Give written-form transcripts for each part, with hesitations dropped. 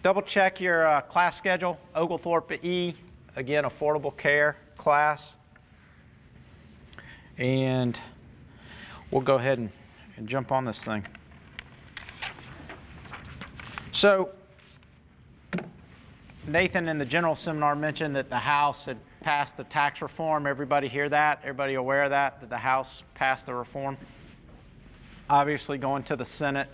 Double check your class schedule. Oglethorpe E, again, affordable care class. And we'll go ahead and jump on this thing. So Nathan in the general seminar mentioned that the House had passed the tax reform. Everybody hear that? Everybody aware of that, that the House passed the reform? Obviously going to the Senate.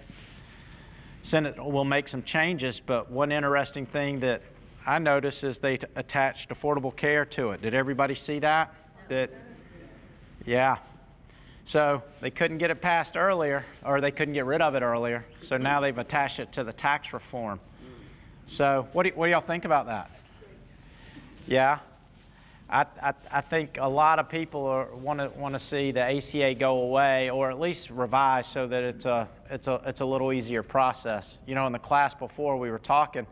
Senate will make some changes, but one interesting thing that I noticed is they attached affordable care to it. Did everybody see that? Yeah. So they couldn't get it passed earlier, or they couldn't get rid of it earlier. So now they've attached it to the tax reform. So what do y'all think about that? Yeah. I think a lot of people want to see the ACA go away, or at least revised so that it's a little easier process. You know, in the class before we were talking,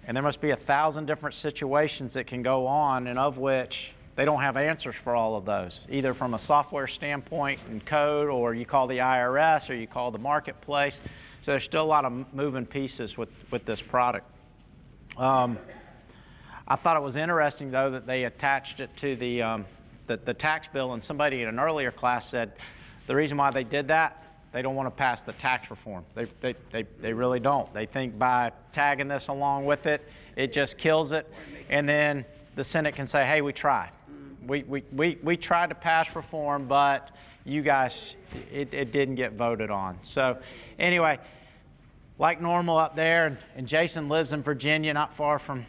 and there must be 1,000 different situations that can go on, and of which they don't have answers for all of those, either from a software standpoint and code, or you call the IRS, or you call the marketplace. So there's still a lot of moving pieces with this product. I thought it was interesting, though, that they attached it to the tax bill, and somebody in an earlier class said the reason why they did that, they don't want to pass the tax reform. They really don't. They think by tagging this along with it, it just kills it, and then the Senate can say, hey, we tried. We tried to pass reform, but you guys, it didn't get voted on. So anyway, like normal up there, and Jason lives in Virginia, not far from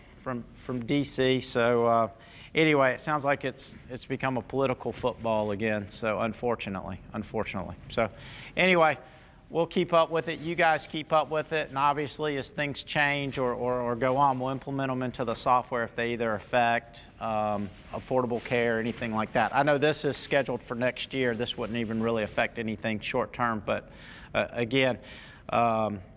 D.C., so anyway, it sounds like it's become a political football again, so unfortunately. So anyway, we'll keep up with it. You guys keep up with it, and obviously as things change or go on, we'll implement them into the software if they either affect affordable care or anything like that. I know this is scheduled for next year. This wouldn't even really affect anything short term, but again,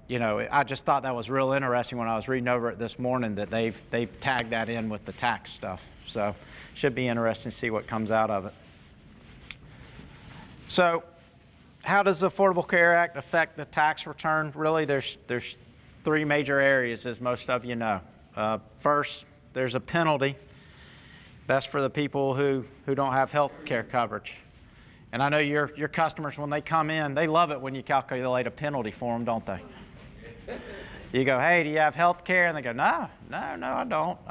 you know, I just thought that was real interesting when I was reading over it this morning that they've tagged that in with the tax stuff. So should be interesting to see what comes out of it. So how does the Affordable Care Act affect the tax return? Really, there's three major areas, as most of you know. First, there's a penalty. That's for the people who don't have health care coverage. And I know your customers, when they come in, they love it when you calculate a penalty for them, don't they? You go, hey, do you have health care? And they go, no, I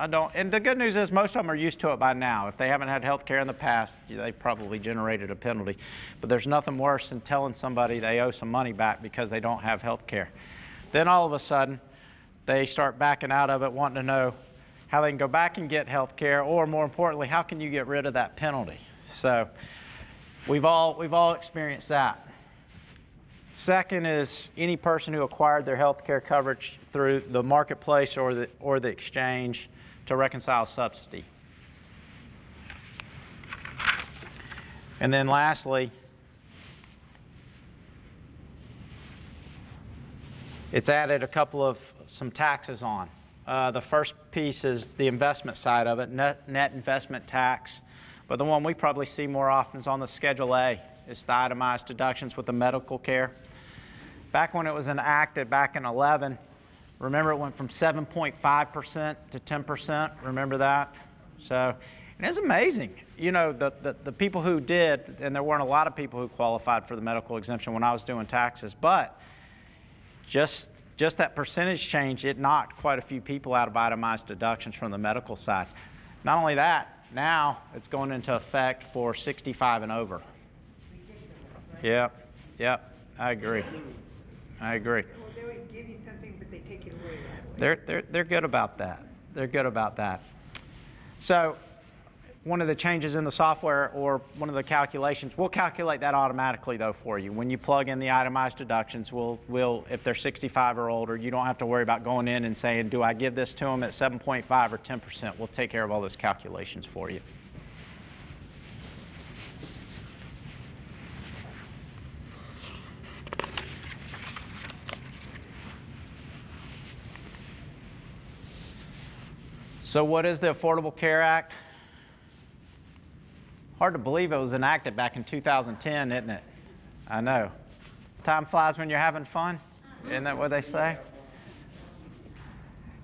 don't. And the good news is most of them are used to it by now. If they haven't had health care in the past, they've probably generated a penalty. But there's nothing worse than telling somebody they owe some money back because they don't have health care. Then all of a sudden, they start backing out of it, wanting to know how they can go back and get health care, or more importantly, how can you get rid of that penalty? So we've all experienced that. Second is any person who acquired their health care coverage through the marketplace or the exchange to reconcile subsidy. And then lastly, it's added some taxes on. The first piece is the investment side of it, net investment tax. But the one we probably see more often is on the Schedule A. It's the itemized deductions with the medical care. Back when it was enacted back in 11, remember it went from 7.5% to 10%. Remember that? So, and it's amazing. You know, the people who did, and there weren't a lot of people who qualified for the medical exemption when I was doing taxes, but just that percentage change, it knocked quite a few people out of itemized deductions from the medical side. Not only that, now it's going into effect for 65 and over. Yep, I agree. Well, they always give you something, but they take it away. They're good about that. They're good about that. So one of the changes in the software, or one of the calculations, we'll calculate that automatically though for you. When you plug in the itemized deductions, we'll if they're 65 or older, you don't have to worry about going in and saying, do I give this to them at 7.5 or 10%? We'll take care of all those calculations for you. So what is the Affordable Care Act? Hard to believe it was enacted back in 2010, isn't it? I know. Time flies when you're having fun. Isn't that what they say?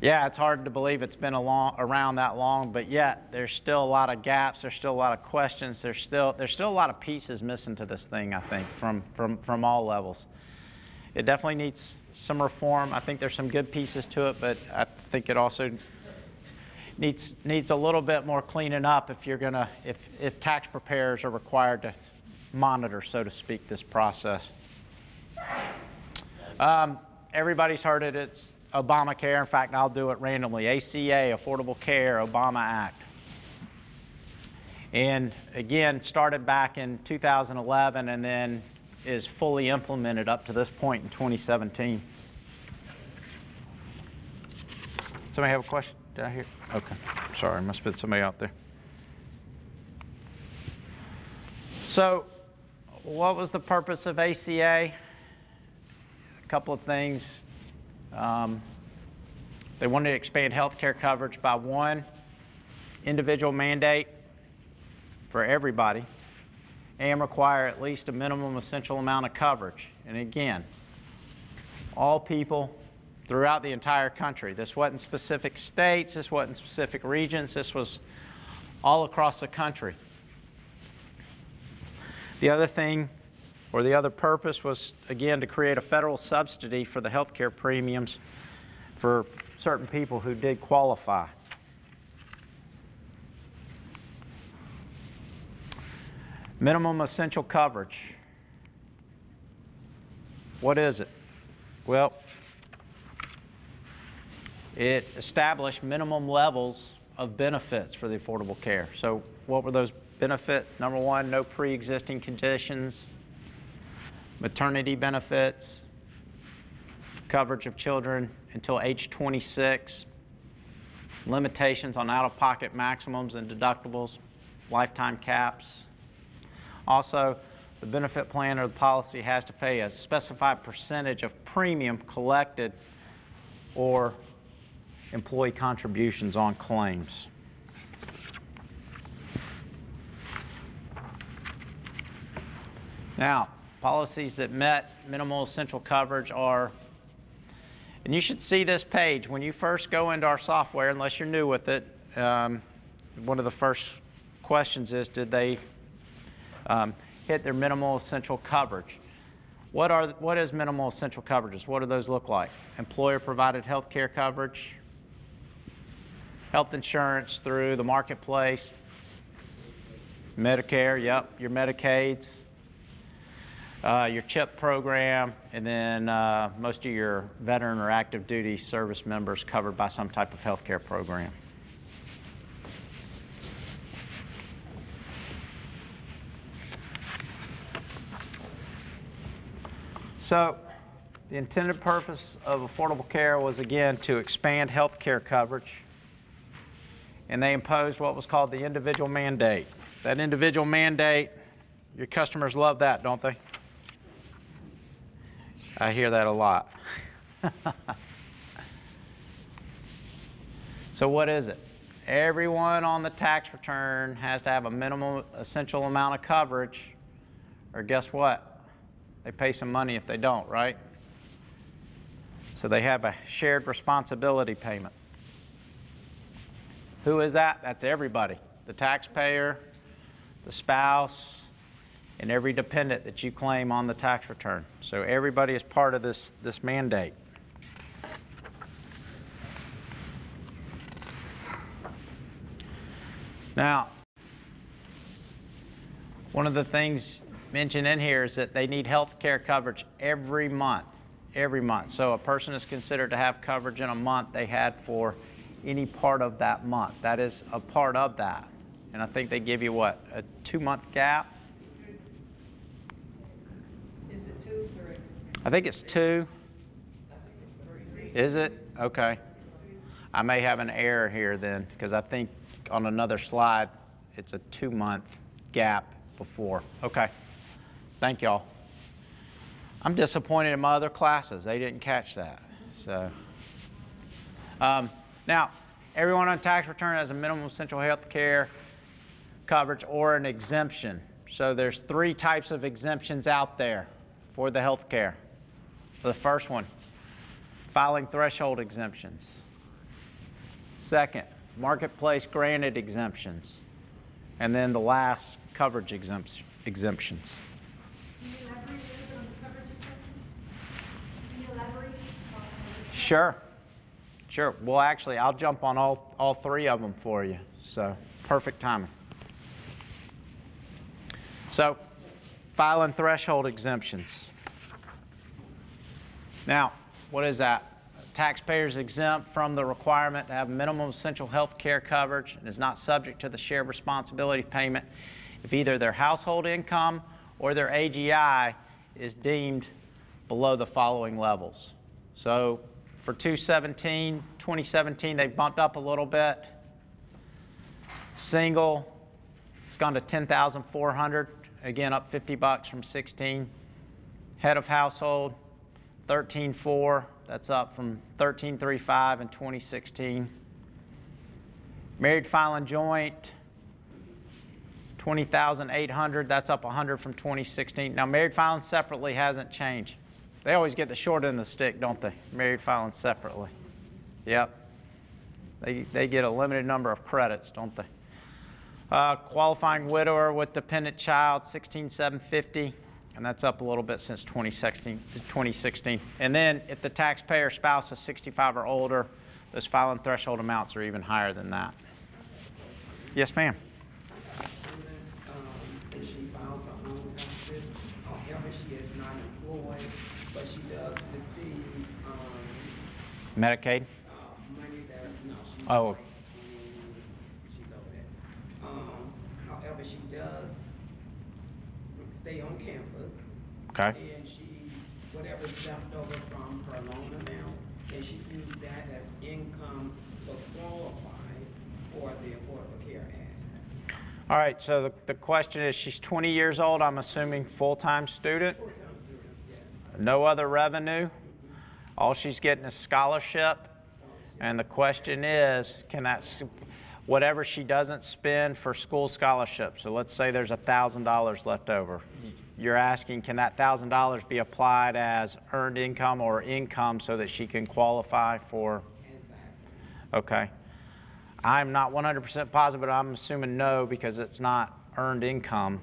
Yeah, it's hard to believe it's been around that long, but yet there's still a lot of gaps. There's still a lot of questions. There's still a lot of pieces missing to this thing, I think, from all levels. It definitely needs some reform. I think there's some good pieces to it, but I think it also needs a little bit more cleaning up if tax preparers are required to monitor, so to speak, this process. Everybody's heard it. It's Obamacare. In fact, I'll do it randomly. ACA, Affordable Care, Obama Act. And again, started back in 2011 and then is fully implemented up to this point in 2017. Somebody have a question? Did I hear? Okay. Sorry, must have been somebody out there. So, what was the purpose of ACA? A couple of things. They wanted to expand health care coverage by one, individual mandate for everybody, and require at least a minimum essential amount of coverage. And again, all people throughout the entire country. This wasn't specific states, this wasn't specific regions, this was all across the country. The other thing, or the other purpose, was again to create a federal subsidy for the health care premiums for certain people who did qualify. Minimum essential coverage. What is it? Well, it established minimum levels of benefits for the Affordable Care. So what were those benefits? Number one, no pre-existing conditions, maternity benefits, coverage of children until age 26, limitations on out-of-pocket maximums and deductibles, lifetime caps. Also, the benefit plan or the policy has to pay a specified percentage of premium collected or employee contributions on claims. Now, policies that met minimal essential coverage are, and you should see this page when you first go into our software, unless you're new with it. One of the first questions is, did they hit their minimal essential coverage? What is minimal essential coverages? What do those look like? Employer-provided health care coverage, health insurance through the marketplace, Medicare, yep, your Medicaids, your CHIP program, and then most of your veteran or active duty service members covered by some type of health care program. So the intended purpose of Affordable Care was, again, to expand health care coverage. And they imposed what was called the individual mandate. That individual mandate, your customers love that, don't they? I hear that a lot. So what is it? Everyone on the tax return has to have a minimum essential amount of coverage, or guess what? They pay some money if they don't, right? So they have a shared responsibility payment. Who is that? That's everybody. The taxpayer, the spouse, and every dependent that you claim on the tax return. So everybody is part of this mandate. Now, one of the things mentioned in here is that they need health care coverage every month. Every month. So a person is considered to have coverage in a month they had for any part of that month. That is a part of that. And I think they give you what, a 2-month gap? Is it 2 or 3? I think it's 2. Is it? Okay. I may have an error here then, because I think on another slide it's a 2-month gap before. Okay. Thank y'all. I'm disappointed in my other classes. They didn't catch that. So. Now, everyone on tax return has a minimum essential health care coverage or an exemption. So there's 3 types of exemptions out there for the health care. The first one, filing threshold exemptions. Second, marketplace granted exemptions. And then the last, coverage exemptions. Can you elaborate a little bit on the coverage exemption? Can you elaborate? Sure. Sure. Well, actually, I'll jump on all three of them for you. So, perfect timing. So, filing threshold exemptions. Now, what is that? Taxpayers exempt from the requirement to have minimum essential health care coverage and is not subject to the shared responsibility payment if either their household income or their AGI is deemed below the following levels. So for 2017, they bumped up a little bit. Single, it's gone to 10,400, again up $50 from 16. Head of household, 13,400, that's up from 13,350 in 2016. Married filing joint, 20,800, that's up 100 from 2016. Now, married filing separately hasn't changed. They always get the short end of the stick, don't they? Married filing separately. Yep. They get a limited number of credits, don't they? Qualifying widower with dependent child, 16,750, and that's up a little bit since 2016. And then if the taxpayer spouse is 65 or older, those filing threshold amounts are even higher than that. Yes, ma'am. And she files her own taxes. However, she is not employed, but she does receive Medicaid? money that, no, she's Oh. like, she's over that. However, she does stay on campus. Okay. And she, whatever's left over from her loan amount, and she used that as income to qualify for the Affordable Care Act. All right, so the question is, she's 20 years old, I'm assuming full-time student? Full-time student, yes. No other revenue? All she's getting is scholarship? And the question is, can that, whatever she doesn't spend for school scholarship, so let's say there's $1,000 left over. You're asking, can that $1,000 be applied as earned income or income so that she can qualify for? Exactly. Okay. I'm not 100% positive, but I'm assuming no because it's not earned income.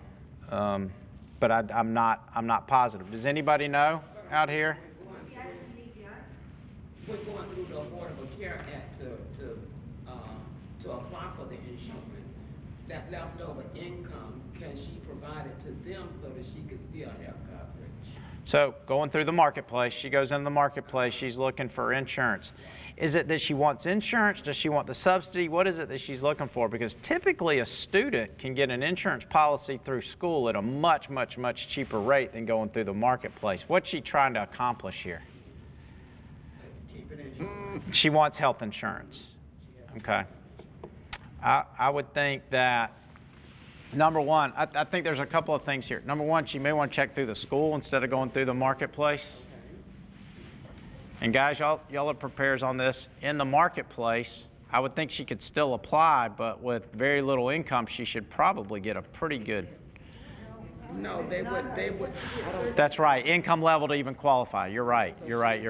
But I'm not positive. Does anybody know out here? We're going through the Affordable Care Act to apply for the insurance. That leftover income, can she provide it to them so that she can still have coverage? So going through the marketplace, she goes into the marketplace, she's looking for insurance. Is it that she wants insurance? Does she want the subsidy? What is it that she's looking for? Because typically a student can get an insurance policy through school at a much, much, much cheaper rate than going through the marketplace. What's she trying to accomplish here? Keep it insured. She wants health insurance. Okay. I would think that, number one, I think there's a couple of things here. Number one, she may want to check through the school instead of going through the marketplace. And guys, y'all are prepared on this. In the marketplace, I would think she could still apply, but with very little income, she should probably get a pretty good. No, they would, I don't. That's right, income level to even qualify. You're right, you're right.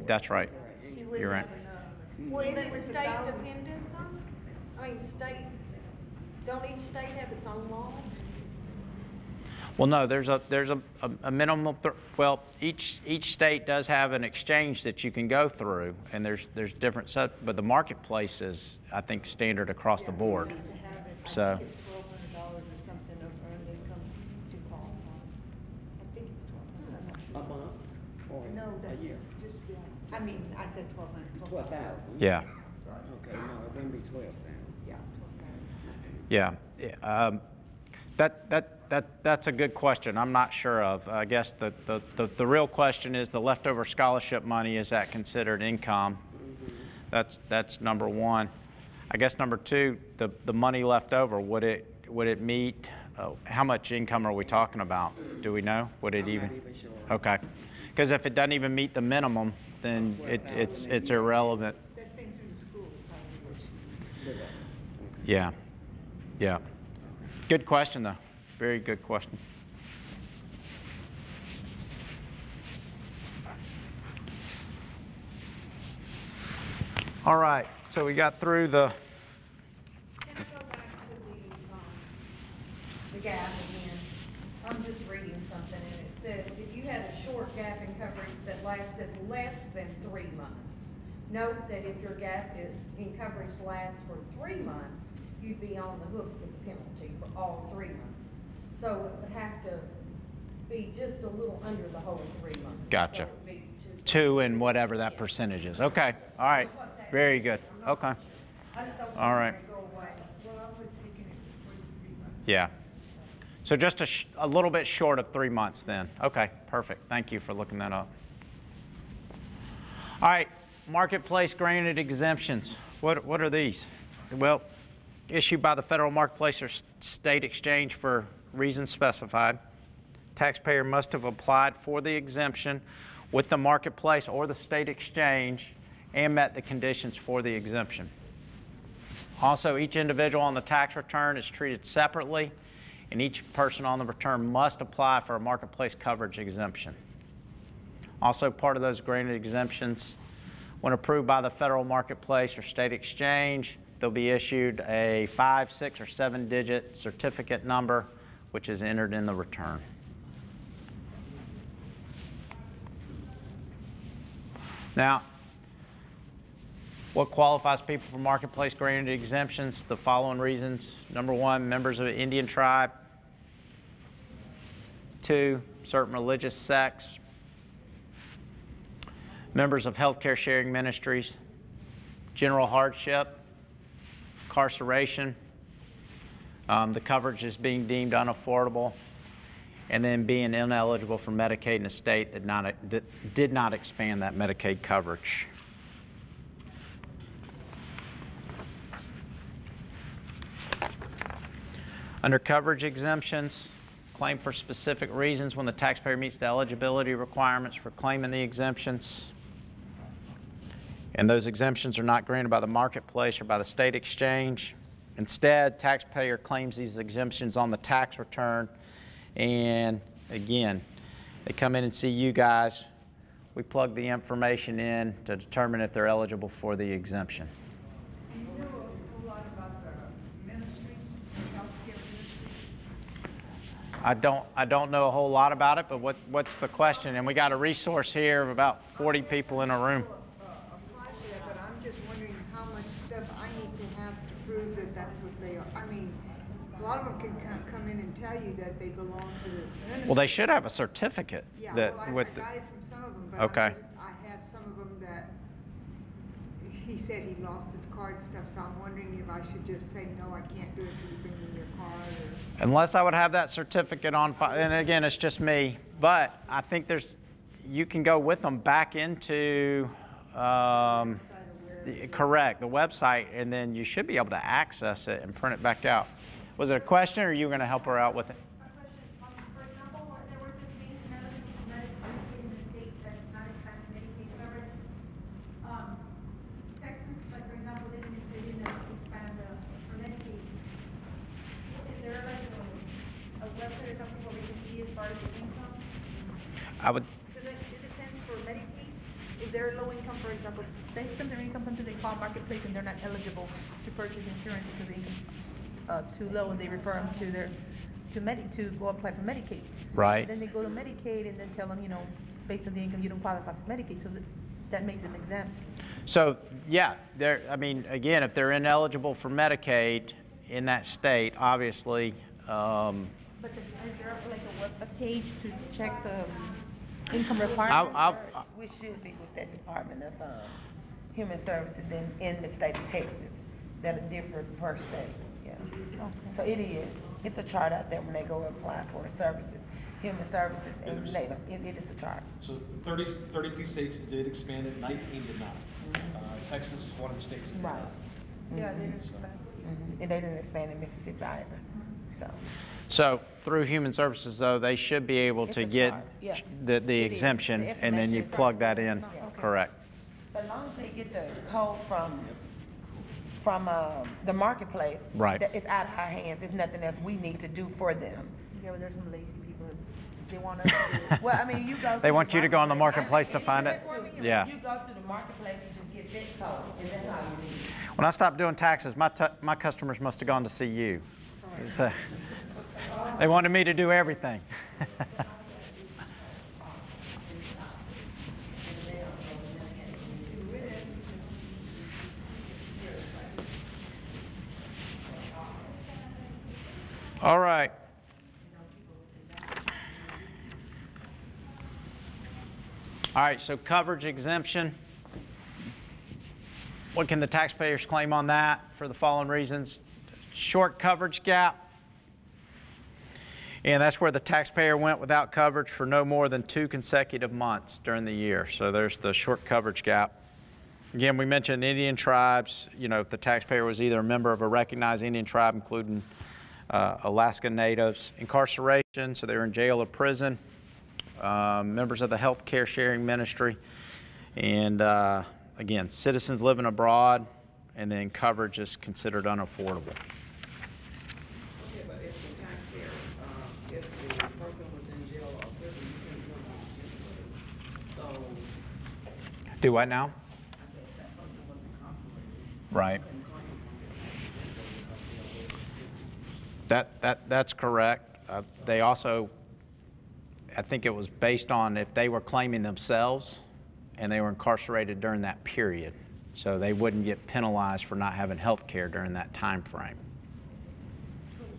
That's right. You're right. Well, is it state dependent on? I mean, don't each state have its own law? Well, no, there's a minimum, well, each state does have an exchange that you can go through, and there's different stuff, but the marketplace is, I think, standard across the board. So. It's $1,200 or something of earned income to qualify. I think it's $1,200. A month or No, a that's year? just, I mean, I said 1,200. 12,000? Yeah. Sorry. Okay, no, it wouldn't be 12,000. Yeah, 12,000. Yeah. That's a good question. I'm not sure of. I guess the real question is the leftover scholarship money, is that considered income? That's number one. I guess number two, the money left over, would it meet, how much income are we talking about? Do we know? Would it even? I'm not even sure. Okay. Because if it doesn't even meet the minimum, then it's irrelevant. That thing through the school probably was. Yeah. Yeah. Good question, though. Very good question. All right. So we got through the, Can I go back to the gap again? I'm just reading something, and it says, if you had a short gap in coverage that lasted less than 3 months, note that if your gap in coverage lasts for 3 months, you'd be on the hook for the penalty for all 3 months. So it would have to be just a little under the whole 3 months. Gotcha. So it'd be just- 2 and whatever that percentage is. Okay, all right, very good, okay. I just don't All want right. it to go away. Well, I was thinking it was 3 months. Yeah. So just a little bit short of 3 months then. Okay, perfect. Thank you for looking that up. All right, marketplace granted exemptions. What are these? Well, issued by the federal marketplace or state exchange for reasons specified. Taxpayer must have applied for the exemption with the marketplace or the state exchange and met the conditions for the exemption. Also, each individual on the tax return is treated separately, and each person on the return must apply for a marketplace coverage exemption. Also, part of those granted exemptions, when approved by the federal marketplace or state exchange, they'll be issued a 5, 6, or 7-digit certificate number, which is entered in the return. Now, what qualifies people for marketplace granted exemptions? The following reasons. Number 1, members of an Indian tribe. 2, certain religious sects. Members of healthcare sharing ministries. General hardship. Incarceration. The coverage is being deemed unaffordable. And then being ineligible for Medicaid in a state that did not expand that Medicaid coverage. Under coverage exemptions, claim for specific reasons when the taxpayer meets the eligibility requirements for claiming the exemptions. And those exemptions are not granted by the marketplace or by the state exchange. Instead, taxpayer claims these exemptions on the tax return. And again, they come in and see you guys. We plug the information in to determine if they're eligible for the exemption. Do you know a whole lot about the ministries, healthcare ministries? I don't know a whole lot about it, but what's the question? And we got a resource here of about 40 people in a room. Apply for that, but I'm just wondering how much stuff I need to have to prove that that's what they are. I mean, a lot of them can come in and tell you that they belong to the ministry. Well, they should have a certificate. Yeah, that well, I with got it from some of them, but Okay. I have some of them that he said he lost his card and stuff, so I'm wondering if I should just say, no, I can't do it till you bring me your card, or. Unless I would have that certificate on file, and again, it's just me, but I think you can go with them back into, correct, the website, and then you should be able to access it and print it back out. Was it a question, or are you going to help her out with it? A question, for example, there was a case in Medicaid in the state that did not expand Medicaid coverage. Texas, like for example, they didn't expand for Medicaid. Is there like a website or something where we can see as far as the income? I would. Because it depends for Medicaid. If they're low income, for example, they become their income until they call marketplace and they're not eligible to purchase insurance because the income too low, and they refer them to go apply for Medicaid. Right. Then they go to Medicaid and then tell them, based on the income, you don't qualify for Medicaid, so that makes them exempt. So, yeah, I mean, again, if they're ineligible for Medicaid in that state, obviously. But is there like a page to check the income requirements? We should be with that Department of Human Services in the state of Texas that are different per state. Yeah. Okay. So it is. It's a chart out there when they go apply for services, human services, and labor. It is a chart. So 32 states did expand it, 19 did not. Texas is one of the states that did Right. not. Yeah, they didn't. And they didn't expand in Mississippi either. So through Human Services, though, they should be able It's to a get chart, yeah. the It is. exemption, The and then you information is plug right that there. in. Okay. Correct. As long as they get the code from the marketplace, Right. It's out of our hands. There's nothing else we need to do for them. Yeah, but there's some lazy people. They want us to. Well, I mean, you go. They want you to go on the marketplace to find it? Yeah. You go through the marketplace and just get get that code, and that's all you need. When I stopped doing taxes, my customers must have gone to see you. They wanted me to do everything. All right. All right, so coverage exemption. What can the taxpayers claim on that for the following reasons? Short coverage gap. And that's where the taxpayer went without coverage for no more than 2 consecutive months during the year. So there's the short coverage gap. Again, we mentioned Indian tribes. You know, if the taxpayer was either a member of a recognized Indian tribe, including Alaska Natives. Incarceration, so they were in jail or prison. Members of the health care sharing ministry. And again, citizens living abroad, and then coverage is considered unaffordable. Okay, but if the taxpayer, if the person was in jail or prison, you couldn't do it anyway. So, Do what now? I said if that person was incarcerated. Right. You couldn't claim on their taxes because they were in prison. That's correct. They also, I think it was based on if they were claiming themselves and they were incarcerated during that period. So they wouldn't get penalized for not having health care during that time frame.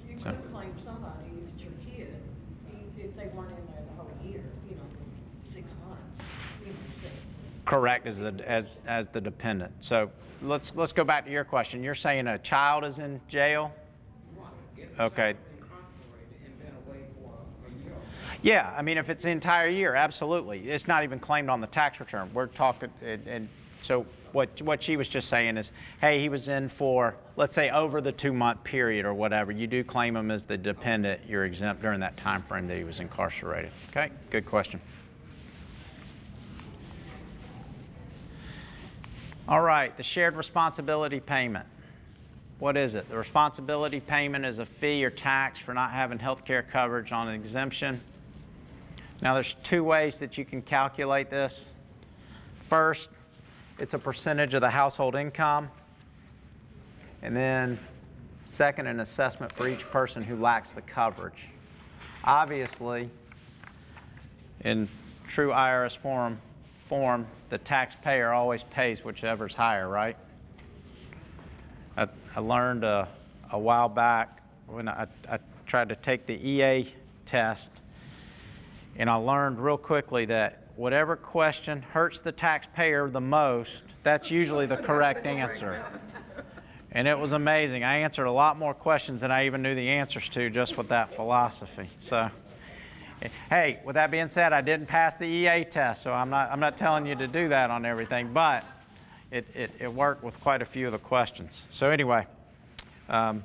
You So- could claim somebody if it's your kid, if they weren't in there the whole year, you know, just 6 months, you know, so. Correct, as the dependent. So let's go back to your question. You're saying a child is in jail? Right. If the Okay. child was incarcerated and been away for a year. Yeah, I mean, if it's the entire year, absolutely. It's not even claimed on the tax return. We're talking, and so what she was just saying is, hey, he was in for, let's say, over the 2-month period or whatever. You do claim him as the dependent. You're exempt during that time frame that he was incarcerated. Okay, good question. All right, the shared responsibility payment. What is it? The responsibility payment is a fee or tax for not having health care coverage on an exemption. Now, there's 2 ways that you can calculate this. First, it's a percentage of the household income. And then, second, an assessment for each person who lacks the coverage. Obviously, in true IRS form, the taxpayer always pays whichever's higher, right? I learned a while back when I tried to take the EA test, and I learned real quickly that whatever question hurts the taxpayer the most, that's usually the correct answer. And it was amazing. I answered a lot more questions than I even knew the answers to just with that philosophy. So, hey, with that being said, I didn't pass the EA test, so I'm not telling you to do that on everything, but it worked with quite a few of the questions. So anyway, no,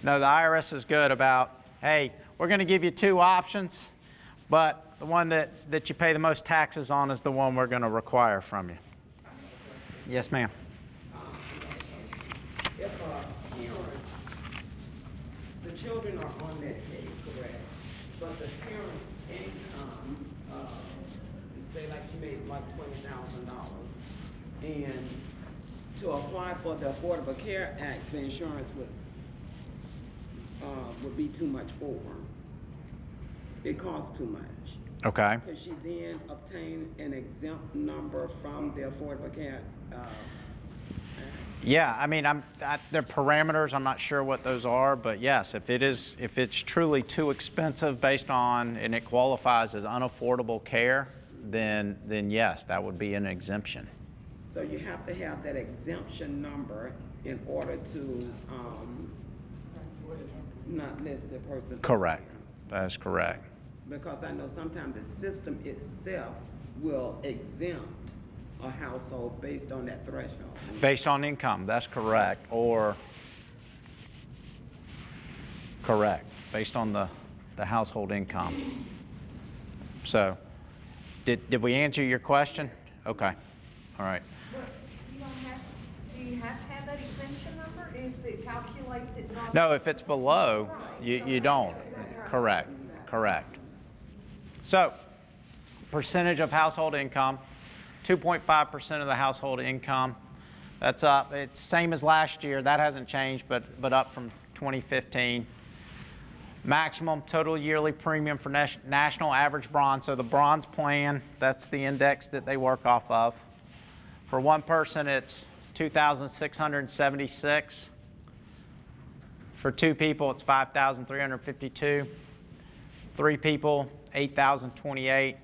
the IRS is good about, hey, we're going to give you 2 options, but the one that you pay the most taxes on is the one we're going to require from you. Yes, ma'am. If a parent, the children are on Medicaid, correct? But the parent's income, say like she made like $20,000, and to apply for the Affordable Care Act, the insurance would be too much for her. It costs too much. Okay. Could she then obtain an exempt number from the Affordable Care Act? Yeah, I mean, the parameters, I'm not sure what those are, but yes, if it's truly too expensive based on, and it qualifies as unaffordable care, then yes, that would be an exemption. So you have to have that exemption number in order to not list the person. Correct. That is correct. Because I know sometimes the system itself will exempt a household based on that threshold. Based on income, that's correct. Or, correct, based on the household income. So, did we answer your question? Okay, all right. But do you have to have that exemption number if it calculates it? No, if it's below, you don't. Correct, correct. So, percentage of household income, 2.5% of the household income. That's up. It's same as last year. That hasn't changed, but up from 2015. Maximum total yearly premium for national average bronze. So the bronze plan, that's the index that they work off of. For one person, it's $2,676. For two people, it's $5,352. Three people, $8,028.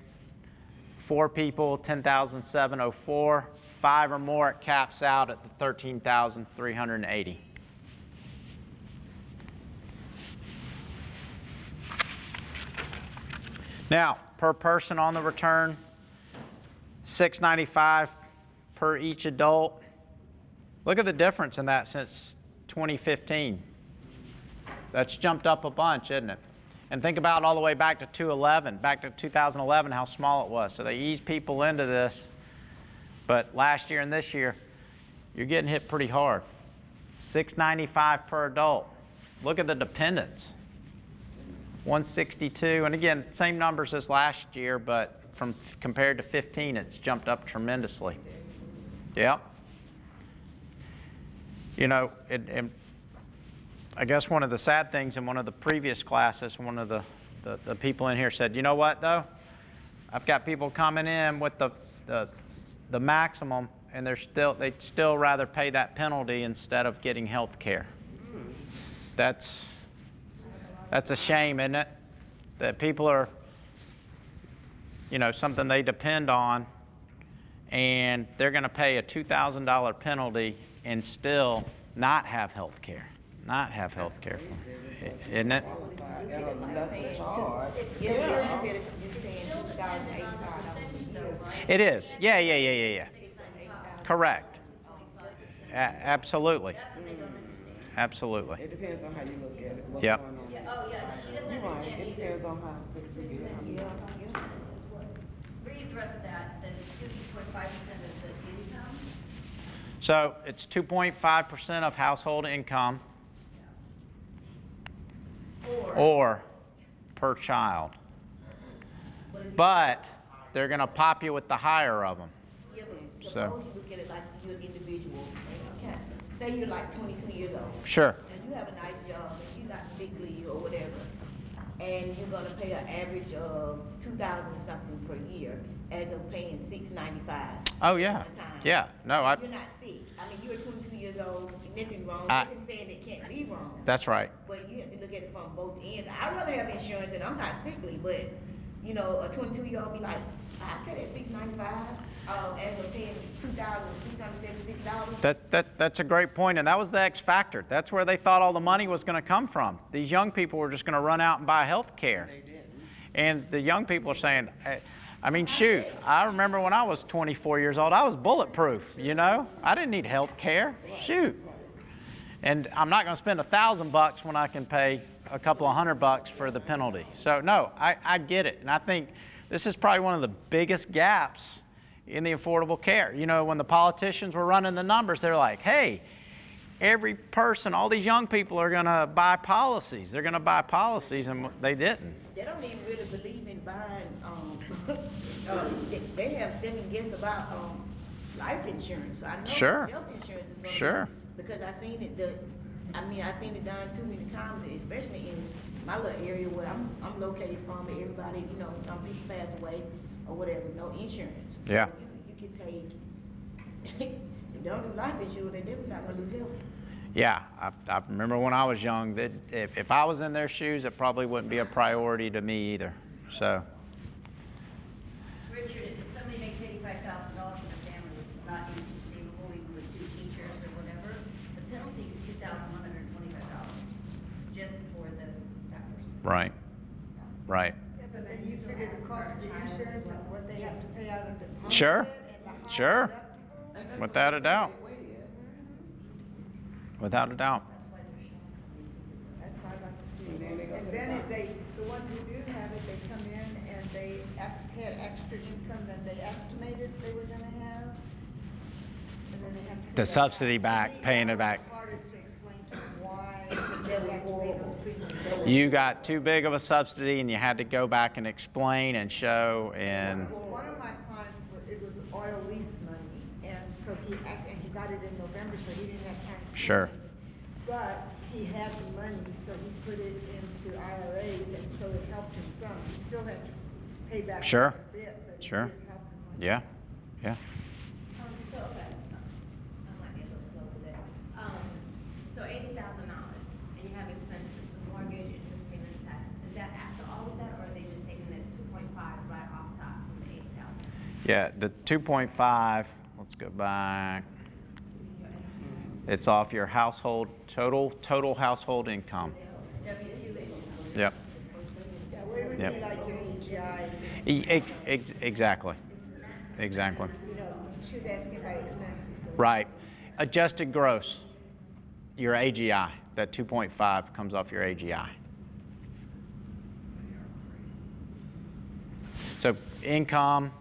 Four people, $10,704. Five or more, it caps out at the $13,380. Now, per person on the return, $695 per each adult. Look at the difference in that since 2015. That's jumped up a bunch, isn't it? And think about all the way back to 2011, how small it was. So they eased people into this. But last year and this year, you're getting hit pretty hard. $695 per adult. Look at the dependents. 162, and again, same numbers as last year, but compared to 15, it's jumped up tremendously. Yep. You know, and I guess one of the sad things in one of the previous classes, one of the people in here said, you know what though? I've got people coming in with the maximum, and they'd still rather pay that penalty instead of getting health care. That's a shame, isn't it? That people are, you know, something they depend on, and they're going to pay a $2,000 penalty and still not have health care. Not have health care, isn't it? It is. Yeah. Correct. Absolutely. Absolutely. It depends on how you look at it. What's Yep. going on. Oh, yeah, she doesn't You're right. understand It either. depends on how sick you get. Readdress that, the 2.5% of the income. So it's 2.5% of household income or per child. But they're going to pop you with the higher of them. Yeah, but So- suppose you look at it like you're an individual, and you can't, say you're like 22 years old. Sure. And you have a nice job, and you're not sick leave or whatever, and you're gonna pay an average of 2,000 and something per year, as of paying $695. Oh, yeah. one time. Yeah. No, You're not sick. I mean, you're 22 years old, nothing wrong, nothing saying it can't be wrong. That's right. But you have to look at it from both ends. I'd rather have insurance and I'm not sickly, but, you know, a 22-year-old be like, I pay that $695, as of paying $2,676. That's a great point, and that was the X factor. That's where they thought all the money was going to come from. These young people were just going to run out and buy health care. And the young people are saying, I mean, shoot, I remember when I was 24 years old, I was bulletproof, you know? I didn't need health care. Shoot. And I'm not going to spend $1,000 when I can pay a couple of $100 for the penalty. So, no, I get it. And I think this is probably one of the biggest gaps in the Affordable Care. You know, when the politicians were running the numbers, they're like, hey, every person, all these young people are going to buy policies. They're going to buy policies, and they didn't. They don't even really believe in buying, they have second guess about, life insurance. I know Sure. health insurance is gonna Sure. be, because I seen it, I seen it done too many times, especially in my little area where I'm located from, everybody, you know, some people pass away or whatever, no insurance. So Yeah. You can take, if they don't do life insurance, they definitely not gonna do health. Yeah, I remember when I was young that if I was in their shoes, it probably wouldn't be a priority to me either. So, Richard, if somebody makes $85,000 in a family, which is not inconceivable, even with two teachers or whatever, the penalty is $2,125 just for the doctors. right. So then you figure the cost of the insurance and what they have to pay out of the deposit. Sure. And the high Sure. deductibles. Without a doubt. Without a doubt. That's why I'd like to see it. And then if the ones who do have it, they come in and they had extra income than they estimated they were gonna have. And then they have to. The pay that subsidy back, To me, paying that it back. was the hardest to explain to them why they have to pay those premiums. You got too big of a subsidy and you had to go back and explain and show and, Well, one of my clients, it was oil lease money, and so he got it in November market, so he didn't have time to. Sure. But he had the money, so he put it into IRAs, and so it helped him some. He still had to pay back Sure. a bit, but it Sure. did help him. much. Yeah, yeah. So, okay, I might be a little slow with that. So $80,000, and you have expenses, the mortgage, interest payments, taxes. Is that after all of that, or are they just taking that 2.5 right off top from the 80,000? Yeah, the 2.5, let's go back. It's off your household, total household income. W-2 income. Yep. Yeah, well, it would Yep. be like your AGI, Exactly. Exactly. you know, she was asking about expenses. So. Right. Adjusted gross, your AGI, that 2.5 comes off your AGI. So income,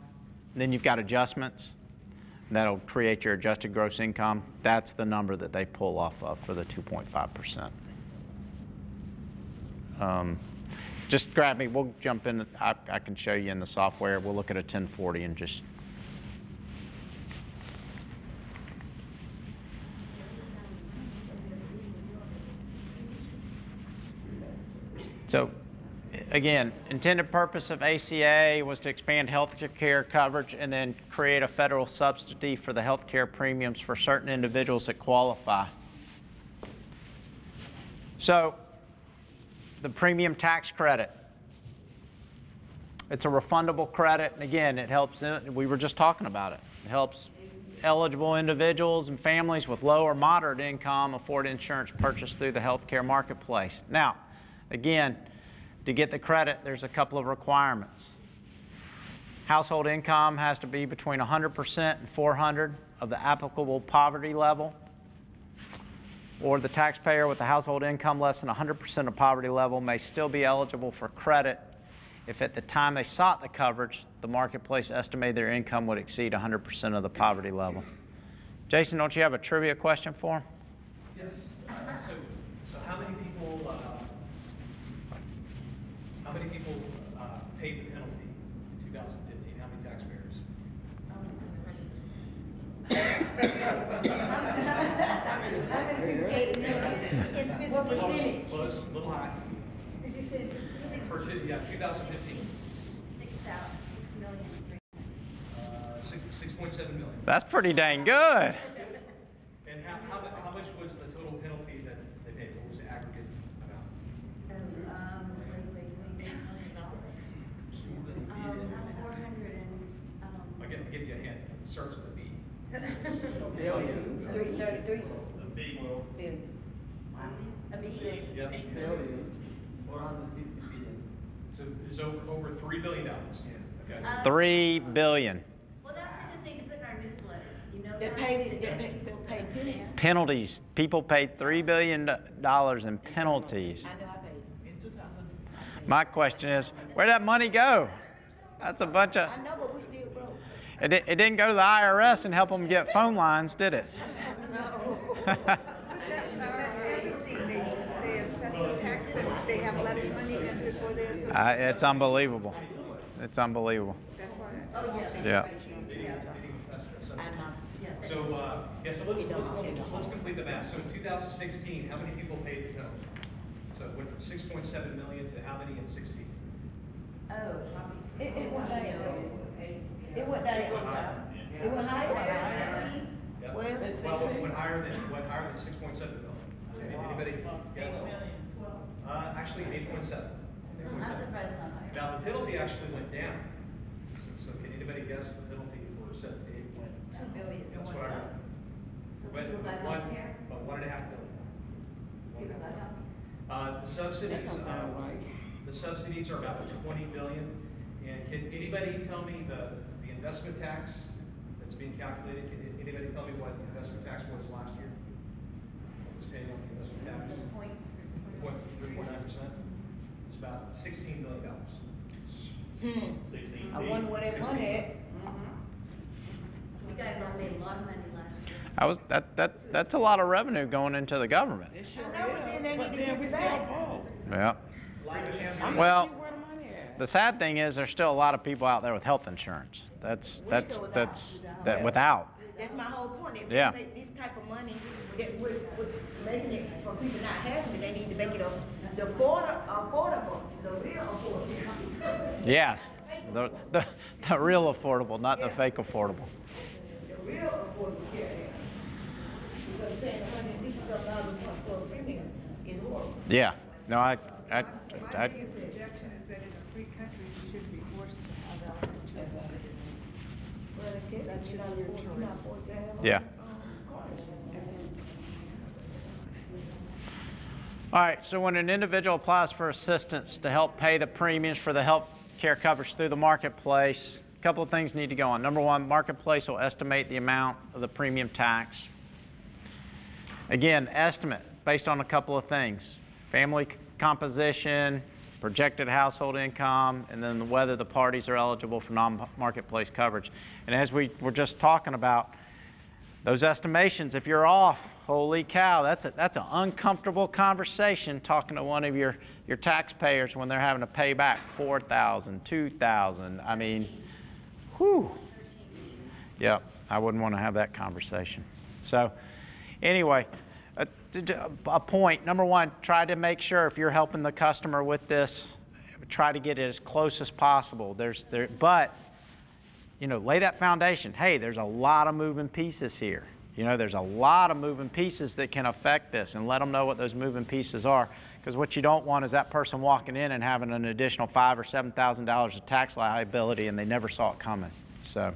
then you've got adjustments. That'll create your adjusted gross income. That's the number that they pull off of for the 2.5%. Just grab me, we'll jump in, I can show you in the software. We'll look at a 1040 and just. So again, intended purpose of ACA was to expand health care coverage and then create a federal subsidy for the health care premiums for certain individuals that qualify. So the premium tax credit, it's a refundable credit, and again, it helps, we were just talking about it. It helps eligible individuals and families with low or moderate income afford insurance purchased through the healthcare marketplace. Now, again, to get the credit, there's a couple of requirements. Household income has to be between 100% and 400 of the applicable poverty level, or the taxpayer with a household income less than 100% of poverty level may still be eligible for credit if at the time they sought the coverage, the marketplace estimated their income would exceed 100% of the poverty level. Jason, don't you have a trivia question for him? Yes. So how many people paid the penalty in 2015? How many taxpayers? What percentage? Close, a little high. Did you say? For 2015, 6.7 million. That's pretty dang good. And how much was the total penalty that they paid? What was the aggregate amount? I'll give you a hint. It starts with a B. $333. A B. Yep. So there's over $3 billion. Okay. $3 billion. Well, that's a good thing to put in our newsletter, you know. They that? paid it, they paid pennies. Penalties. People paid $3 billion in penalties. I know I paid. My question is, where'd that money go? That's a bunch of. I know, but we still broke. It didn't go to the IRS and help them get phone lines, did it? That's everything. They assess the tax and they have less money than before they assess. It's unbelievable. It's unbelievable. That's why. Yeah. So, so let's complete the math. So in 2016, how many people paid the penalty? So it went from 6.7 million to how many in 16? Oh, probably. It went down. It went down. It went higher. Yep. Well, Well, it went higher than 6.7 million. Anybody guess? Actually 8.7. I'm surprised not higher. Now, the penalty actually went down. So can anybody guess the penalty for 78 went? 2 billion. That's what I heard. So people got health care? About 1.5 billion. People got health. The subsidies, the subsidies are about 20 billion. And can anybody tell me the investment tax that's being calculated? Can anybody tell me what the investment tax was last year? What was paid on the investment tax? 0.39%. It's about $16 billion. I wonder where that money at. You guys all made a lot of money last year. That's a lot of revenue going into the government. I know, but then they need to get it back. Yeah. Well, the sad thing is there's still a lot of people out there with health insurance. That's without. That's my whole point. If Yeah. they make this type of money, that with making it for people not having it, they need to make it affordable, the real affordable. Yes, the real affordable, not the fake affordable. The real affordable care. Because paying $160 for a premium is horrible. Yeah, no, My biggest objection is that in a free country, you shouldn't be forced to have health insurance. Well, That should be your choice. Yeah. All right, so when an individual applies for assistance to help pay the premiums for the health care coverage through the marketplace, a couple of things need to go on. Number one, marketplace will estimate the amount of the premium tax. Again, estimate based on a couple of things: family composition, projected household income, and then whether the parties are eligible for non-marketplace coverage. And as we were just talking about, those estimations, if you're off, holy cow, that's an uncomfortable conversation talking to one of your taxpayers when they're having to pay back $4,000, $2,000. I mean, whew. Yeah, I wouldn't want to have that conversation. So anyway, a point, number one, try to make sure if you're helping the customer with this, try to get it as close as possible. But you know, lay that foundation. Hey, there's a lot of moving pieces here. You know, there's a lot of moving pieces that can affect this, and let them know what those moving pieces are. Because what you don't want is that person walking in and having an additional $5,000 or $7,000 of tax liability, and they never saw it coming. So,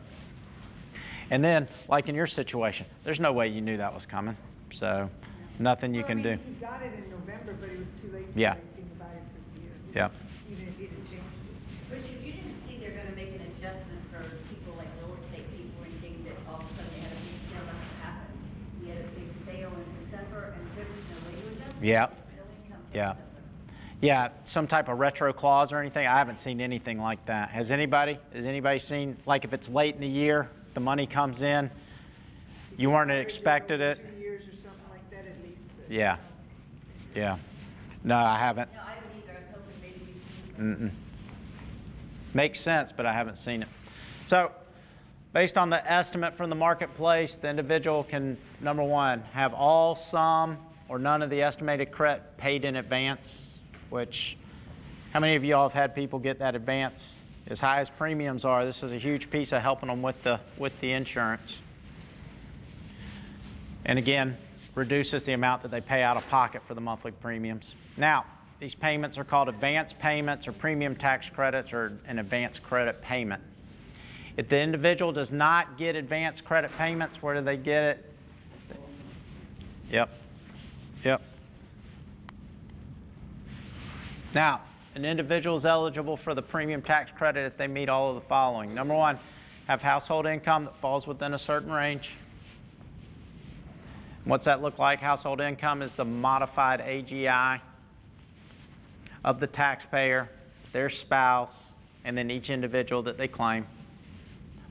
and then, like in your situation, there's no way you knew that was coming. So, nothing you can do. He got it in November, but it was too late to do Yeah. anything about it for the year. Yeah. Even if it had changed it. Richard, you didn't see they're gonna make an adjustment for people like real estate people, or anything that all of a sudden they had a big sale that happened. We had a big sale in December, and there was no way to adjust it. Yeah. Real income for Yeah. December. Yeah, some type of retro clause or anything. I haven't seen anything like that. Has anybody seen, like if it's late in the year, the money comes in, you weren't expected it? 2 years or something like that at least. But, Yeah. Yeah. No, I haven't. No, I haven't either. I was hoping maybe you'd see. Makes sense, but I haven't seen it. So, based on the estimate from the marketplace, the individual can, number one, have all, some, or none of the estimated credit paid in advance, which, how many of you all have had people get that advance? As high as premiums are, this is a huge piece of helping them with the insurance. And again, reduces the amount that they pay out of pocket for the monthly premiums. Now, these payments are called advance payments or premium tax credits or an advance credit payment. If the individual does not get advance credit payments, where do they get it? Yep. Now, an individual is eligible for the premium tax credit if they meet all of the following. Number one, have household income that falls within a certain range. What's that look like? Household income is the modified AGI of the taxpayer, their spouse, and then each individual that they claim.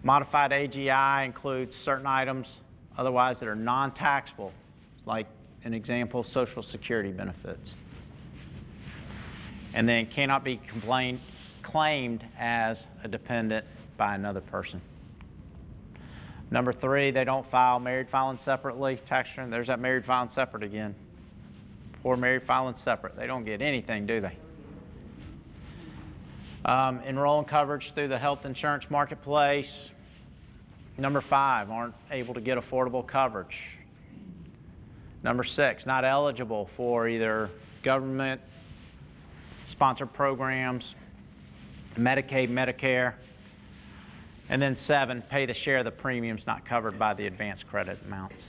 Modified AGI includes certain items otherwise that are non-taxable, like an example, Social Security benefits. And then cannot be claimed as a dependent by another person. Number three, they don't file married filing separately. Tax return, there's that married filing separate again. Poor married filing separate. They don't get anything, do they? Enroll in coverage through the health insurance marketplace. Number five, aren't able to get affordable coverage. Number six, not eligible for either government sponsored programs, Medicaid, Medicare. And then seven, pay the share of the premiums not covered by the advance credit amounts.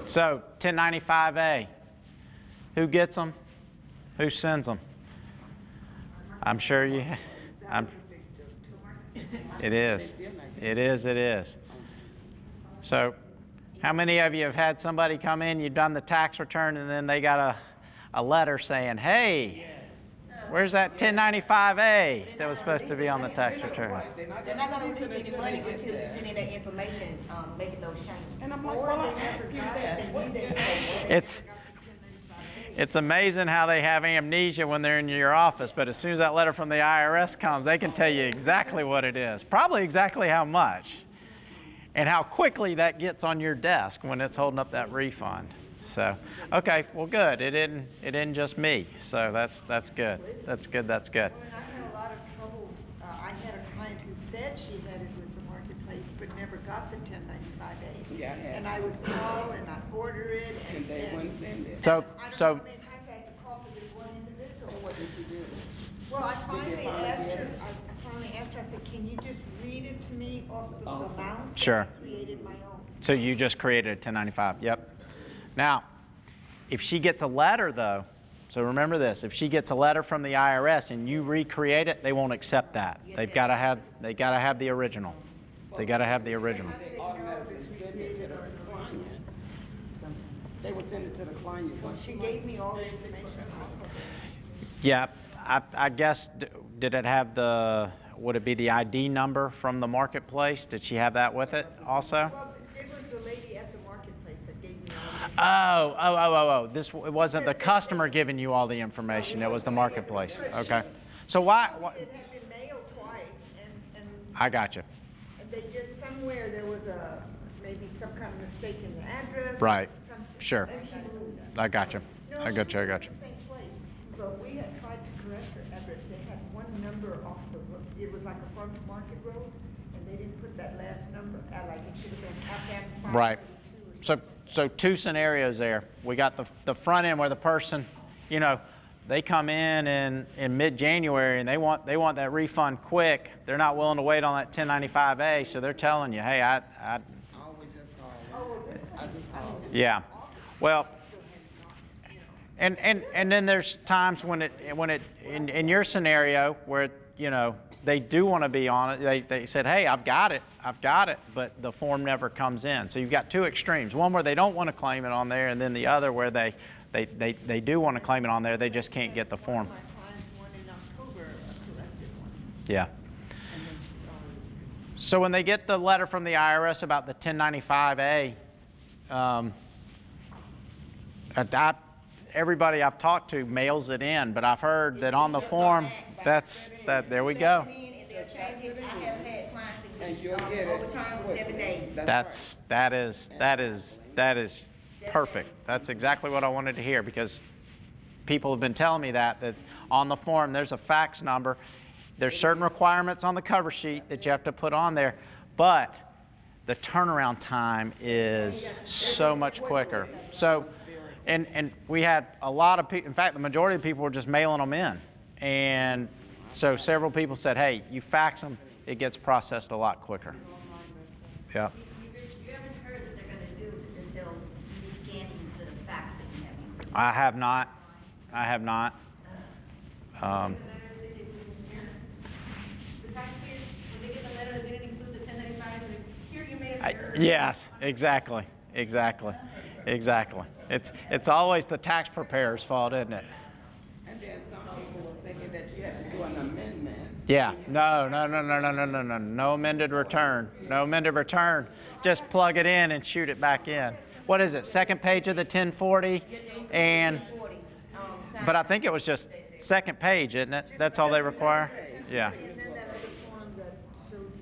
So 1095A, who gets them? Who sends them? I'm sure you, it is. It is. So how many of you have had somebody come in, you've done the tax return, and then they got a letter saying, hey, where's that 1095A that was supposed to be on the tax return? They're not gonna release any money until you send in that information, making those changes. And I'm like, well, I asked you that. It's amazing how they have amnesia when they're in your office, but as soon as that letter from the IRS comes, they can tell you exactly what it is, probably exactly how much, and how quickly that gets on your desk when it's holding up that refund. So, okay, well, good. It isn't just me. So that's good. That's good. That's good. Well, and I had a lot of trouble. I had a client who said she had it with the marketplace, but never got the 1095A. Yeah, I had. And I would call and I'd order it, And they wouldn't send it. So, I don't know how many times I had to call for this one individual. And what did you do? Well, I finally finally asked get her, it? I said, can you just read it to me off the amounts? Sure. I created my own. So you just created a 1095. Yep. Now, if she gets a letter, though, so remember this: if she gets a letter from the IRS and you recreate it, they won't accept that. They've got to have the original. They got to have the original. They automatically send it to the client. They would send it to the client. Well, she gave me all the information. Yeah, I guess, did it have would it be the ID number from the marketplace? Did she have that with it also? Well, it was the lady at the marketplace that gave me all the information. It wasn't the customer giving you all the information. It was the marketplace. Okay. So why It had been mailed twice, and I got you. they just, somewhere there was maybe some kind of mistake in the address. Right. Something. Sure. And she moved. I got you. No, I got you. I got you. she was in the same place, but we had tried to correct her address. They had one number off the road. It was like a farm to market road, and they didn't put that last number, like it should have been after Right. 532 or So two scenarios there. We got the front end where the person, they come in mid-January and they want that refund quick. They're not willing to wait on that 1095A, so they're telling you, hey, I Always just call. I just call. yeah. Well, and then there's times when it in your scenario where they do want to be on it. They said, hey, I've got it, but the form never comes in. So you've got two extremes. One where they don't want to claim it on there, and then the other where they do want to claim it on there. They just can't get the form. My client one in October, a corrected one. Yeah. So when they get the letter from the IRS about the 1095A, everybody I've talked to mails it in, but I've heard that on the form, there we go. And you'll get it. Overtime was 7 days. That is perfect. That's exactly what I wanted to hear, because people have been telling me that on the form there's a fax number. There's certain requirements on the cover sheet that you have to put on there, but the turnaround time is so much quicker. So, and we had a lot of people, in fact, the majority of people were just mailing them in. And so several people said, hey, you fax them, it gets processed a lot quicker. Yeah. You haven't heard that they're gonna do, that they'll use scanning instead of faxing, have you? I have not. I have not. The taxpayers, when they get the letter, they didn't include the 1095, here you made a error. Yes, exactly. It's always the tax preparer's fault, isn't it? And then some people was thinking that you had to do an amendment. Yeah. No. No amended return. No amended return. Just plug it in and shoot it back in. What is it? Second page of the 1040, but I think it was just second page, isn't it? That's all they require. Yeah. And then that other form that showed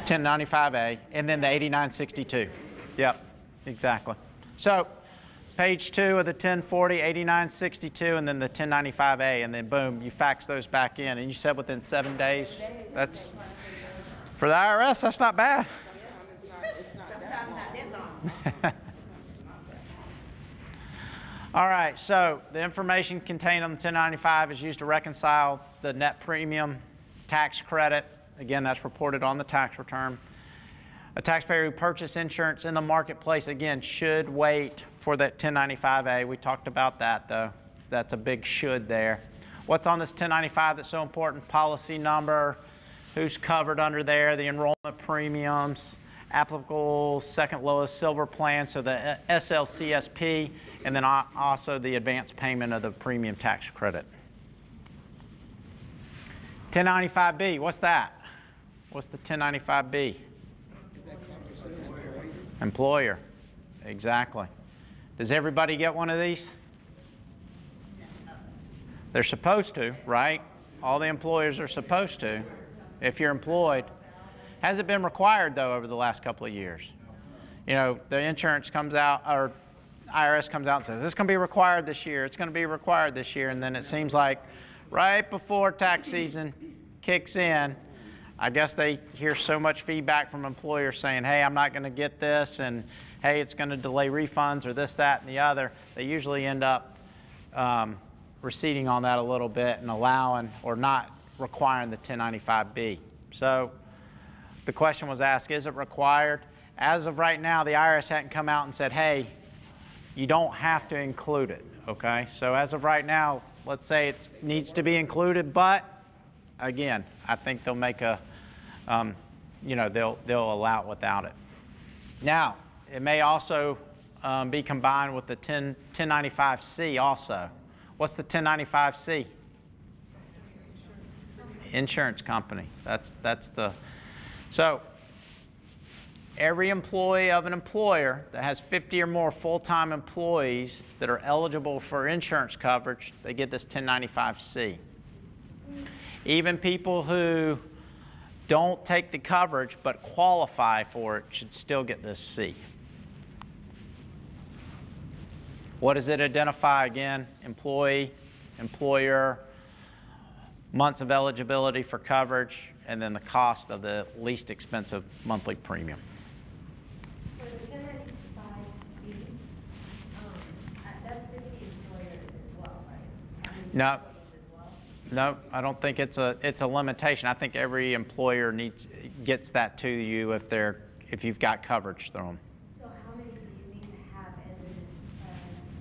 the 1095A, and then the 8962. Yep, exactly. So, page 2 of the 1040, 8962, and then the 1095A, and then boom, you fax those back in. And you said within 7 days. That's, for the IRS, that's not bad. Sometimes not that long. All right, so the information contained on the 1095 is used to reconcile the net premium tax credit. Again, that's reported on the tax return. A taxpayer who purchased insurance in the marketplace, again, should wait for that 1095A. We talked about that, though. That's a big should there. What's on this 1095 that's so important? Policy number, who's covered under there, the enrollment premiums, applicable second lowest silver plan, so the SLCSP, and then also the advance payment of the premium tax credit. 1095B, what's that? What's the 1095B? Employer, exactly. Does everybody get one of these? They're supposed to, right? All the employers are supposed to, if you're employed. Has it been required, though, over the last couple of years? You know, the insurance comes out, or IRS comes out and says, it's going to be required this year, it's going to be required this year, and then it seems like right before tax season kicks in, I guess they hear so much feedback from employers saying, hey, I'm not going to get this, and hey, it's going to delay refunds, or this, that, and the other. They usually end up receding on that a little bit and allowing or not requiring the 1095B. So the question was asked, is it required? As of right now, the IRS hadn't come out and said, hey, you don't have to include it, okay? So as of right now, let's say it needs to be included, but again, I think they'll make a, you know, they'll allow it without it. Now, it may also be combined with the 1095C also. What's the 1095C? Insurance company. That's the, so every employee of an employer that has 50 or more full-time employees that are eligible for insurance coverage, they get this 1095C. Even people who don't take the coverage but qualify for it should still get this C. What does it identify again? Employee, employer, months of eligibility for coverage, and then the cost of the least expensive monthly premium. For the 1095B, that's 50 employers as well, right? No. As well? No, I don't think it's a limitation. I think every employer gets that to you if you've got coverage through them. So how many do you need to have as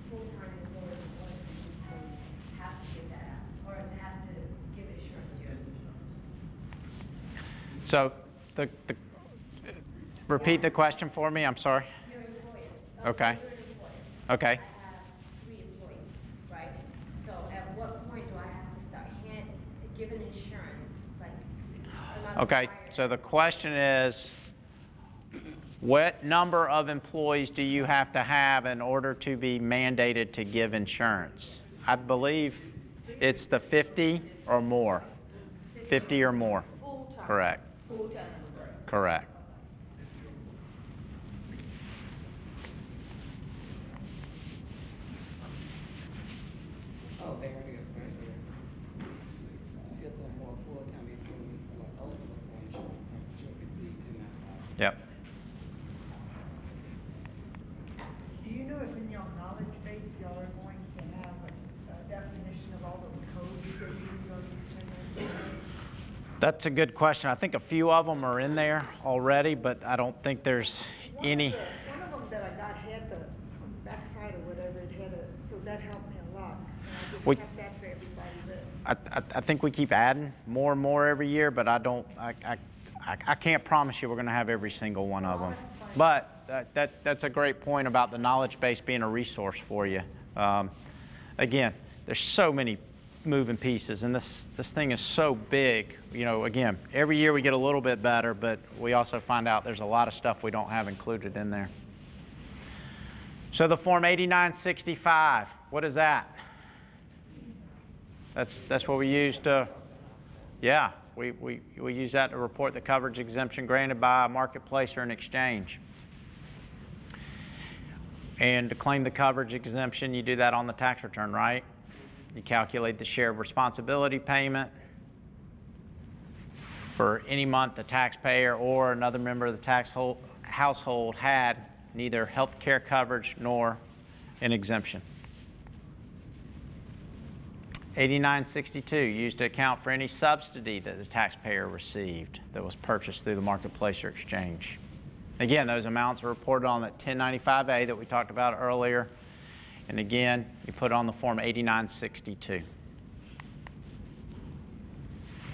full-time employers to have to give that out, or to have to give insurance to? So repeat the question for me. I'm sorry. Your employers. Okay. You're an employer. Okay. I have 3 employees, right? So at what point do I have to start giving insurance? Like, am I Okay. required? So the question is, what number of employees do you have to have in order to be mandated to give insurance? I believe it's the 50 or more. 50 or more. Full-time. Correct. Full-time. Correct. Oh, there it is, right there. 50 or more full-time employees who are eligible for insurance coverage will receive 1095. Yep. Do you know if in your knowledge base y'all are going to have a definition of all the codes they use on these 1095? That's a good question. I think a few of them are in there already, but I don't think there's any. One of them that I got had the on the backside or whatever, it had so that helped me a lot. And I just We- kept that for everybody, but I think we keep adding more and more every year, but I can't promise you we're going to have every single one of them. But that's a great point about the knowledge base being a resource for you. Again, there's so many moving pieces, and this thing is so big. You know, again, every year we get a little bit better, but we also find out there's a lot of stuff we don't have included in there. So the Form 8965, what is that? That's what we use to, yeah, we use that to report the coverage exemption granted by a marketplace or an exchange. And to claim the coverage exemption, you do that on the tax return, right? You calculate the share of responsibility payment for any month the taxpayer or another member of the household had neither health care coverage nor an exemption. 8962, used to account for any subsidy that the taxpayer received that was purchased through the marketplace or exchange. Again, those amounts are reported on that 1095A that we talked about earlier. And again, you put on the Form 8962.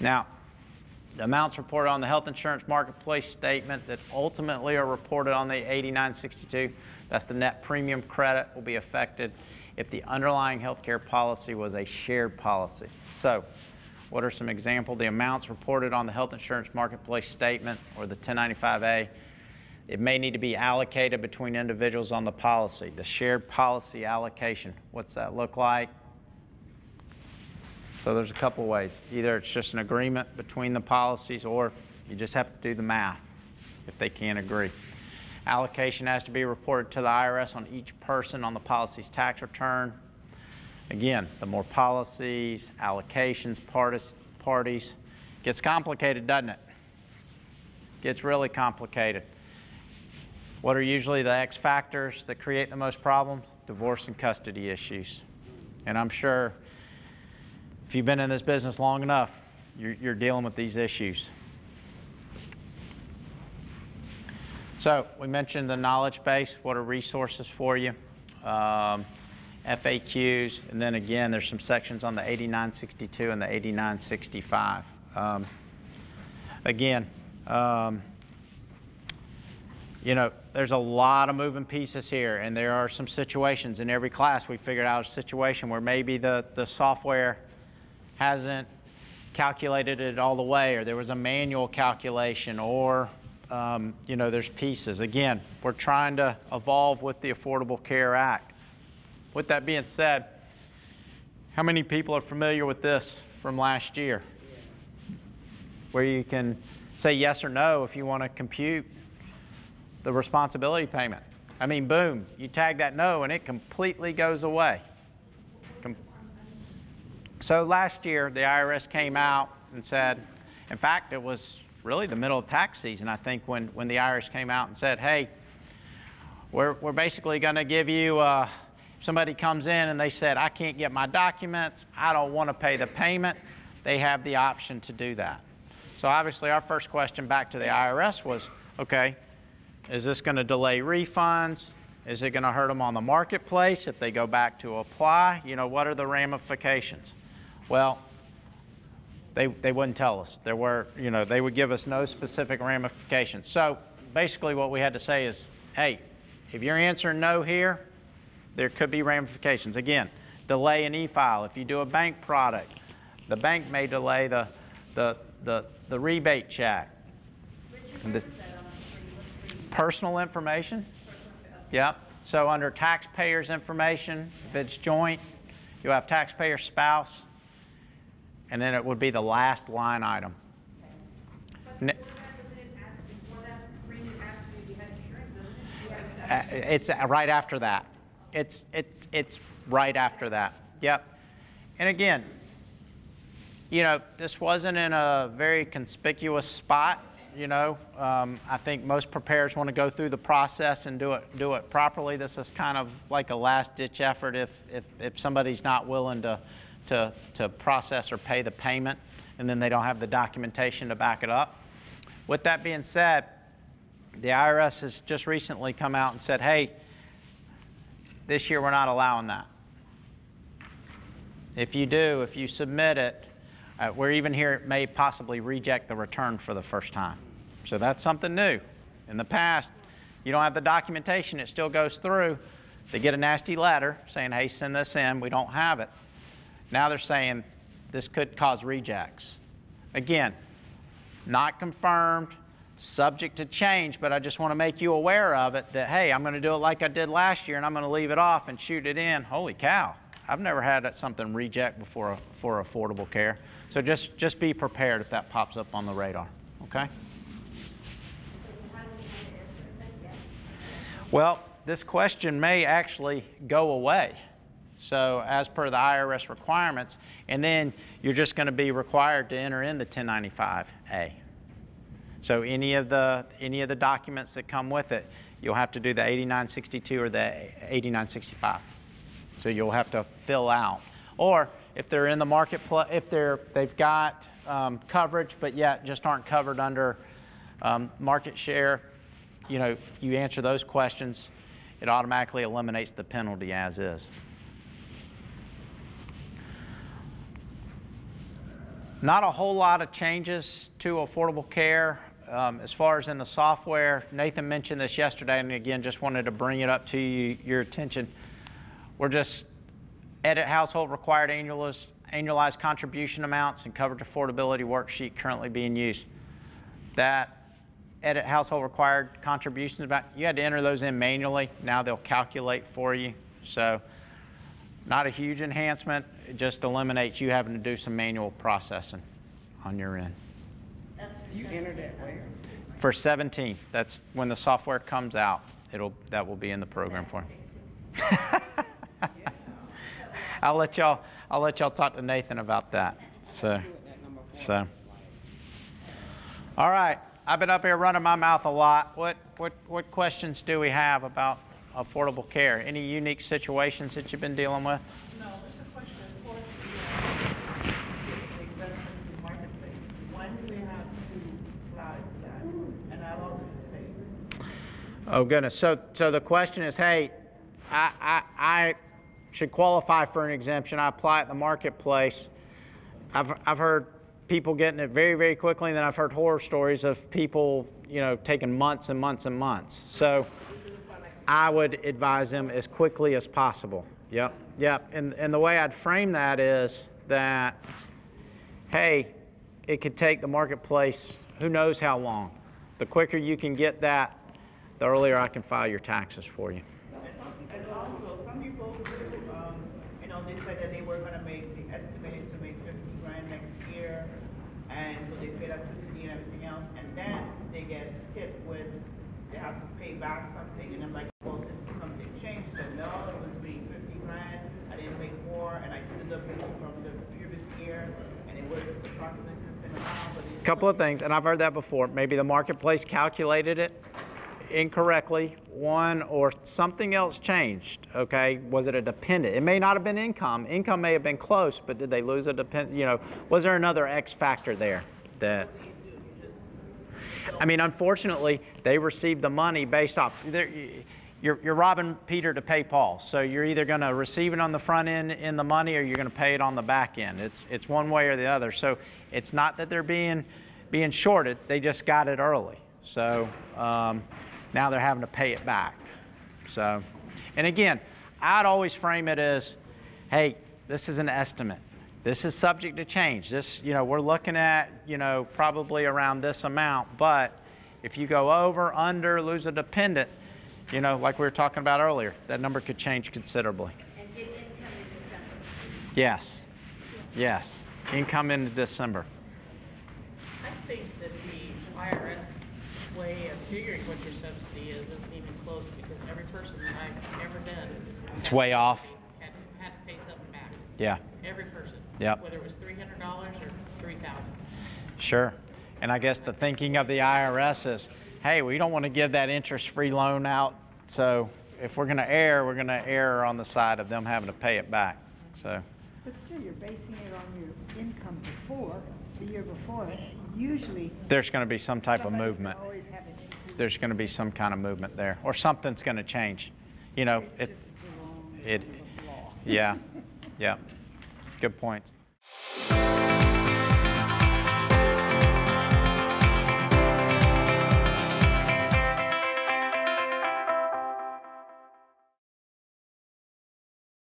Now, the amounts reported on the health insurance marketplace statement that ultimately are reported on the 8962, that's the net premium credit, will be affected if the underlying health care policy was a shared policy. So, what are some examples? The amounts reported on the health insurance marketplace statement or the 1095A, it may need to be allocated between individuals on the policy. The shared policy allocation, what's that look like? So there's a couple ways. Either it's just an agreement between the policies, or you just have to do the math if they can't agree. Allocation has to be reported to the IRS on each person on the policy's tax return. Again, the more policies, allocations, parties, gets complicated, doesn't it? Gets really complicated. What are usually the X factors that create the most problems? Divorce and custody issues. And I'm sure if you've been in this business long enough, you're dealing with these issues. So we mentioned the knowledge base. What are resources for you? FAQs, and then again, there's some sections on the 8962 and the 8965. You know, there's a lot of moving pieces here, and there are some situations in every class. We figured out a situation where maybe the software hasn't calculated it all the way, or there was a manual calculation, or you know, there's pieces. Again, we're trying to evolve with the Affordable Care Act. With that being said, how many people are familiar with this from last year? Where you can say yes or no if you want to compute the responsibility payment. I mean, boom, you tag that no and it completely goes away. So last year, the IRS came out and said, in fact, it was really the middle of tax season, I think, when the IRS came out and said, hey, we're basically going to give you, somebody comes in and they said, I can't get my documents, I don't want to pay the payment, they have the option to do that. So obviously our first question back to the IRS was, okay, is this going to delay refunds? Is it going to hurt them on the marketplace if they go back to apply? You know, what are the ramifications? Well, they wouldn't tell us. There were, you know, they would give us no specific ramifications. So basically what we had to say is, hey, if you're answering no here, there could be ramifications. Again, delay an e-file. If you do a bank product, the bank may delay the rebate check. Personal information? Yep. So under taxpayer's information, if it's joint, you'll have taxpayer spouse, and then it would be the last line item. It's right after that. It's right after that. Yep. And again, you know, this wasn't in a very conspicuous spot. You know, I think most preparers want to go through the process and do it properly. This is kind of like a last-ditch effort if somebody's not willing to process or pay the payment, and then they don't have the documentation to back it up. With that being said, the IRS has just recently come out and said, hey, this year we're not allowing that. If you submit it, we're even here, it may possibly reject the return for the first time. So that's something new. In the past, you don't have the documentation, it still goes through. They get a nasty letter saying, hey, send this in, we don't have it. Now they're saying this could cause rejects. Again, not confirmed, subject to change, but I just want to make you aware of it that, hey, I'm going to do it like I did last year and I'm going to leave it off and shoot it in. Holy cow. I've never had something reject before for Affordable Care. So just be prepared if that pops up on the radar, okay? Well, this question may actually go away. So as per the IRS requirements, and then you're just going to be required to enter in the 1095-A. So any of the documents that come with it, you'll have to do the 8962 or the 8965. So you'll have to fill out. Or if they're in the marketplace, if they've got coverage but yet just aren't covered under market share, you know, you answer those questions, it automatically eliminates the penalty as is. Not a whole lot of changes to Affordable Care as far as in the software. Nathan mentioned this yesterday, and again, just wanted to bring it up to your attention. We're just edit household required annualized contribution amounts and covered affordability worksheet currently being used. That edit household required contributions, you had to enter those in manually. Now they'll calculate for you. So Not a huge enhancement, it just eliminates you having to do some manual processing on your end. You enter that where? For 17, that's when the software comes out, that will be in the program for him. I'll let y'all talk to Nathan about that. So, all right, I've been up here running my mouth a lot. What questions do we have about affordable care? Any unique situations that you've been dealing with? No, it's a question for the exemption to marketplace. When do we have to apply for that? And how long does it take? Oh goodness. So the question is, hey, I should qualify for an exemption. I apply at the marketplace. I've heard people getting it very, very quickly, and then I've heard horror stories of people, taking months and months and months. So I would advise them as quickly as possible. Yep. And the way I'd frame that is that, hey, it could take the marketplace who knows how long. The quicker you can get that, the earlier I can file your taxes for you. And also, some people, they said that they were going to estimated to make 50 grand next year, and so they pay that subsidy and everything else, and then they get hit with, they have to pay back something, and I'm like, well, this something changed. He said, no, it was me 50 grand, I didn't make more, and I split up from the previous year, and it was approximately the same amount. But a couple of things, and I've heard that before. Maybe the marketplace calculated it incorrectly, one, or something else changed, okay? Was it a dependent? It may not have been income. Income may have been close, but did they lose a dependent? Was there another X factor there that, I mean, unfortunately, they received the money based off, you're robbing Peter to pay Paul. So you're either going to receive it on the front end in the money, or you're going to pay it on the back end. It's one way or the other. So it's not that they're being shorted, they just got it early. So now they're having to pay it back. So, and again, I'd always frame it as, hey, this is an estimate. This is subject to change. This, we're looking at, probably around this amount, but if you go over, under, lose a dependent, like we were talking about earlier, that number could change considerably. And get income in December. Yes, income in December. I think that the IRS way of figuring what your subsidy is isn't even close, because every person that I've ever done. It's way off. Had to pay something back. Yeah. Every person. Yep. Whether it was $300 or $3,000. Sure. And I guess the thinking of the IRS is, hey, we don't want to give that interest-free loan out, so if we're going to err on the side of them having to pay it back. So. But still, you're basing it on your income before, the year before. Usually, there's going to be some type of movement. Always have an increase. There's going to be some kind of movement there, or something's going to change. It's just the wrong law. Yeah. Good points.